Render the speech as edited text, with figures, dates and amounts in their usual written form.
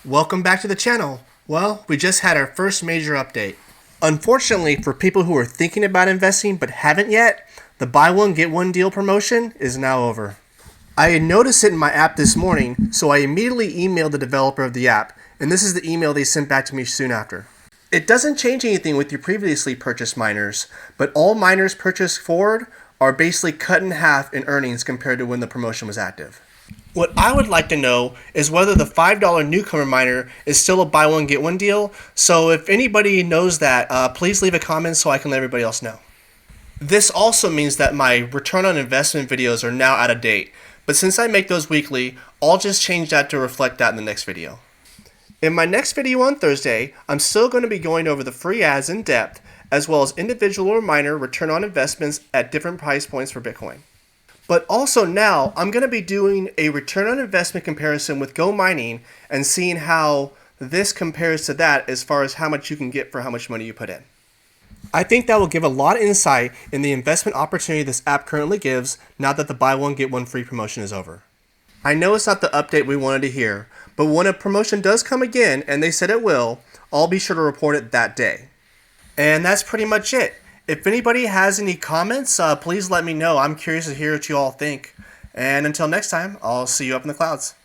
Welcome back to the channel. Well, we just had our first major update. Unfortunately, for people who are thinking about investing but haven't yet, the buy one get one deal promotion is now over. I had noticed it in my app this morning, so I immediately emailed the developer of the app, and this is the email they sent back to me soon after. It doesn't change anything with your previously purchased miners, but all miners purchased forward are basically cut in half in earnings compared to when the promotion was active. What I would like to know is whether the $5 newcomer miner is still a buy one get one deal. So if anybody knows that, please leave a comment so I can let everybody else know. This also means that my return on investment videos are now out of date. But since I make those weekly, I'll just change that to reflect that in the next video. In my next video on Thursday, I'm still going to be going over the free ads in depth, as well as individual or miner return on investments at different price points for Bitcoin. But also now, I'm going to be doing a return on investment comparison with Go Mining and seeing how this compares to that as far as how much you can get for how much money you put in. I think that will give a lot of insight in the investment opportunity this app currently gives now that the buy one get one free promotion is over. I know it's not the update we wanted to hear, but when a promotion does come again, and they said it will, I'll be sure to report it that day. And that's pretty much it. If anybody has any comments, please let me know. I'm curious to hear what you all think. And until next time, I'll see you up in the clouds.